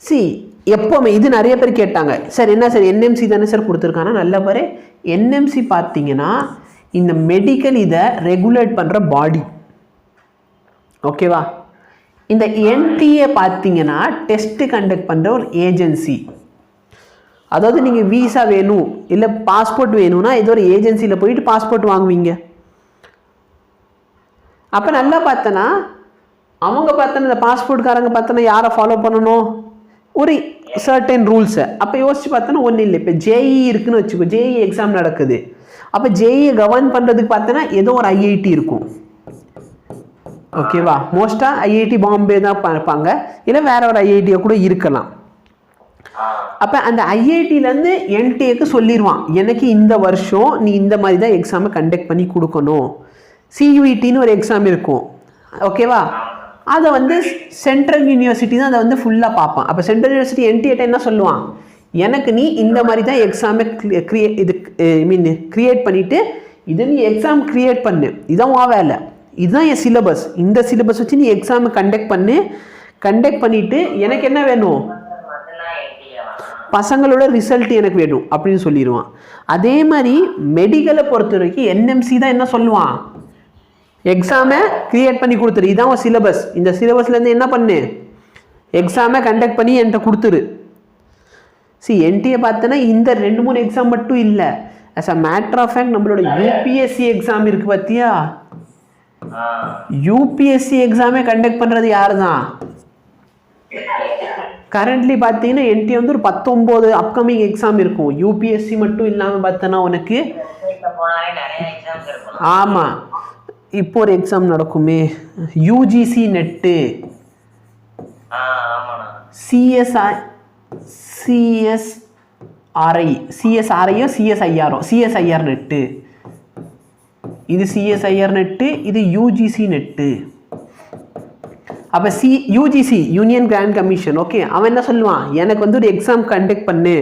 C எப்போவுமே இது நிறைய பேர் கேட்டாங்க, சார் என்ன சார் என்எம்சி தானே சார் கொடுத்துருக்கானா? நல்ல பாரு, என்எம்சி பார்த்தீங்கன்னா இந்த மெடிக்கல் இதை ரெகுலேட் பண்ணுற பாடி, ஓகேவா? இந்த என்டிஏ பார்த்தீங்கன்னா டெஸ்ட் கண்டக்ட் பண்ணுற ஒரு ஏஜென்சி. அதாவது நீங்கள் வீசா வேணும் இல்லை பாஸ்போர்ட் வேணும்னா ஏதோ ஒரு ஏஜென்சியில் போயிட்டு பாஸ்போர்ட் வாங்குவீங்க. அப்போ நல்லா பார்த்தோன்னா அவங்க பார்த்தோன்னா இந்த பாஸ்போர்ட்காரங்க பார்த்தோன்னா யாரை ஃபாலோ பண்ணணும்? ஒரு சர்டன் ரூல்ஸை. அப்போ யோசிச்சு பார்த்தோன்னா ஒன்றும் இல்லை. இப்போ ஜேஇ இருக்குன்னு வச்சுக்கோ, ஜேஇ எக்ஸாம் நடக்குது. அப்போ ஜேஇயை கவர்ன் பண்ணுறதுக்கு பார்த்தோன்னா ஏதோ ஒரு ஐஐடி இருக்கும், ஓகேவா? மோஸ்ட்டாக ஐஐடி பாம்பே தான் பார்ப்பாங்க, இல்லை வேற ஒரு ஐஐடியை கூட இருக்கலாம். அப்போ அந்த ஐஐடியிலேருந்து என்டிஏக்கு சொல்லிடுவான், எனக்கு இந்த வருஷம் நீ இந்த மாதிரி தான் எக்ஸாமை கண்டக்ட் பண்ணி கொடுக்கணும். சியூஇடின்னு ஒரு எக்ஸாம் இருக்கும், ஓகேவா? அதை வந்து சென்ட்ரல் யூனிவர்சிட்டி தான் அதை வந்து ஃபுல்லாக பார்ப்பான். அப்போ சென்ட்ரல் யூனிவர்சிட்டி என்டிஏட்ட என்ன சொல்லுவான், எனக்கு நீ இந்த மாதிரி தான் எக்ஸாமை கிரியேட் பண்ணிவிட்டு இதை நீ எக்ஸாம் கிரியேட் பண்ணு, இதான் உன் வேலை, இதுதான் என் சிலபஸ், இந்த சிலபஸ் வச்சு நீ எக்ஸாமை கண்டக்ட் பண்ணிவிட்டு எனக்கு என்ன வேணும், பசங்களோட ரிசல்ட் எனக்கு வேணும் அப்படின்னு சொல்லிடுவான். அதே மாதிரி மெடிக்கலை பொறுத்த வரைக்கும் என்எம்சி தான் என்ன சொல்லுவான், எக்ஸாமை கிரியேட் பண்ணி கொடுத்துரு, இதான் ஒரு சிலபஸ், இந்த சிலபஸ்லேருந்து என்ன பண்ணு, எக்ஸாமை கண்டக்ட் பண்ணி என்கிட்ட கொடுத்துரு. என்டிஏ பார்த்தோன்னா இந்த 2-3 எக்ஸாம் மட்டும் இல்லை, as a matter of fact நம்மளோட யூபிஎஸ்சி எக்ஸாம் இருக்குது பார்த்தியா, யூபிஎஸ்சி எக்ஸாமே கண்டக்ட் பண்ணுறது யார் தான்? கரண்ட்லி பார்த்தீங்கன்னா என்டி வந்து ஒரு 19 அப்கமிங் எக்ஸாம் இருக்கும். யூபிஎஸ்சி மட்டும் இல்லாமல் பார்த்தோன்னா உனக்கு ஆமாம் இப்போ ஒரு எக்ஸாம் நடக்குமே, யூஜிசி நெட்டு, சிஎஸ்ஐஆர் நெட்டு, இது சிஎஸ்ஐஆர் நெட்டு, இது யூஜிசி நெட்டு. அப்போ UGC union grand commission, okay, அவன் என்ன சொல்லுவான், எனக்கு வந்து ஒரு எக்ஸாம் கண்டக்ட் பண்ணு,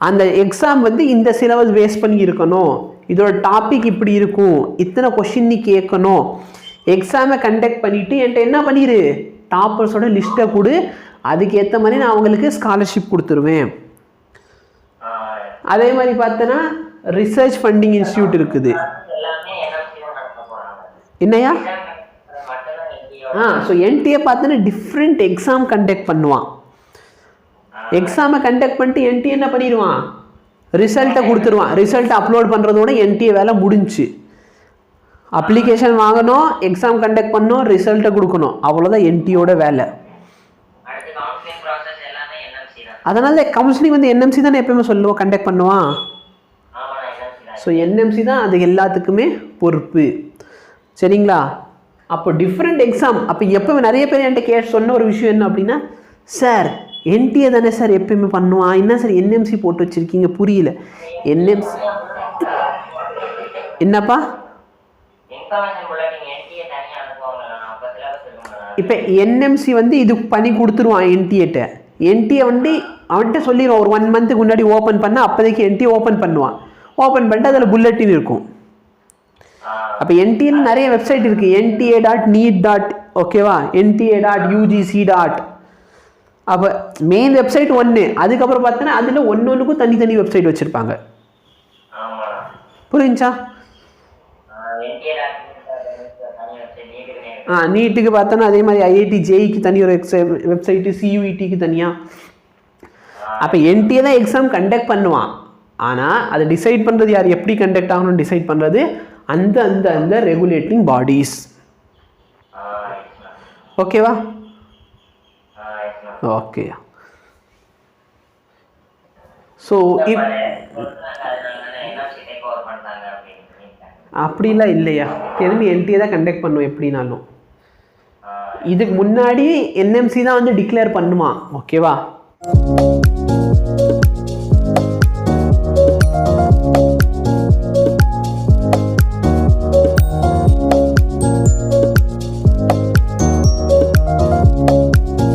அந்த எக்ஸாம் வந்து இந்த சிலபஸ் பேஸ் பண்ணி இருக்கணும், இதோட டாபிக் இப்படி இருக்கும், இத்தனை கொஷின் நீ கேட்கணும், எக்ஸாமை கண்டக்ட் பண்ணிவிட்டு என்கிட்ட என்ன பண்ணிடு, டாப்பர்ஸோட லிஸ்ட்டை கொடு, அதுக்கேற்ற மாதிரி நான் அவங்களுக்கு ஸ்காலர்ஷிப் கொடுத்துருவேன். அதே மாதிரி பார்த்தோன்னா ரிசர்ச் ஃபண்டிங் இன்ஸ்டியூட் இருக்குது. என்னையா? ஸோ என்டிஏ பார்த்தோன்னா டிஃப்ரெண்ட் எக்ஸாம் கண்டக்ட் பண்ணுவான். எக்ஸாமை கண்டக்ட் பண்ணிட்டு என்டிஏ என்ன பண்ணிடுவான், ரிசல்ட்டை கொடுத்துருவான். ரிசல்ட் அப்லோட் பண்ணுறதோட என்டிஏ வேலை முடிஞ்சு. அப்ளிகேஷன் வாங்கணும், எக்ஸாம் கண்டக்ட் பண்ணணும், ரிசல்ட்டை கொடுக்கணும், அவ்வளோதான் என்டியோட வேலை. அதனால கவுன்சிலிங் வந்து என்எம்சி தானே எப்பயுமே சொல்லுவோம், கண்டக்ட் பண்ணுவான். ஸோ என்எம்சி தான் அது எல்லாத்துக்குமே பொறுப்பு, சரிங்களா? அப்போ டிஃப்ரெண்ட் எக்ஸாம். அப்போ எப்போவுமே நிறைய பேர் என்கிட்ட சொன்ன ஒரு விஷயம் என்ன அப்படின்னா, சார் என்டிஏ தானே சார் எப்பயுமே பண்ணுவான், என்ன சார் என்எம்சி போட்டு வச்சுருக்கீங்க, புரியல. என்எம்சி என்னப்பா? இப்போ என்எம்சி வந்து இது பண்ணி கொடுத்துருவான் என்டிஏட்ட. என்டிஏ வந்து அவன்கிட்ட சொல்லிடுவான், ஒரு 1 மந்த்துக்கு முன்னாடி ஓப்பன் பண்ண, அப்போதைக்கு என்டிஏ ஓப்பன் பண்ணுவான். ஓப்பன் பண்ணிட்டு அதில் புல்லட்டின் இருக்கும். அப்போ என்டிஏன்னு நிறைய வெப்சைட் இருக்குது, nta.neet. ஓகேவா, nta.ugc. அப்போ மெயின் வெப்சைட் ஒன்று, அதுக்கப்புறம் பார்த்தோன்னா அதில் ஒன்றுக்கும் தனித்தனி வெப்சைட் வச்சுருப்பாங்க. புரிஞ்சா? நீட்டுக்கு பார்த்தோன்னா அதே மாதிரி IIT-JEEக்கு தனி ஒரு வெப்சைட்டு, சியூஇடிக்கு தனியாக. அப்போ என்டிஏ தான் எக்ஸாம் கண்டக்ட் பண்ணுவான், ஆனால் அதை டிசைட் பண்ணுறது யார், எப்படி கண்டக்ட் ஆகணும்னு டிசைட் பண்ணுறது அந்த அந்த அந்த ரெகுலேட்டிங் பாடிஸ். ஓகேவா? ஓகே. ஸோ அப்படிலாம் இல்லையா, திரும்பி என்டிஏ தான் கண்டக்ட் பண்ணுவோம் எப்படினாலும். இதுக்கு முன்னாடி என்எம்சி தான் வந்து டிக்ளேர் பண்ணுமா, ஓகேவா?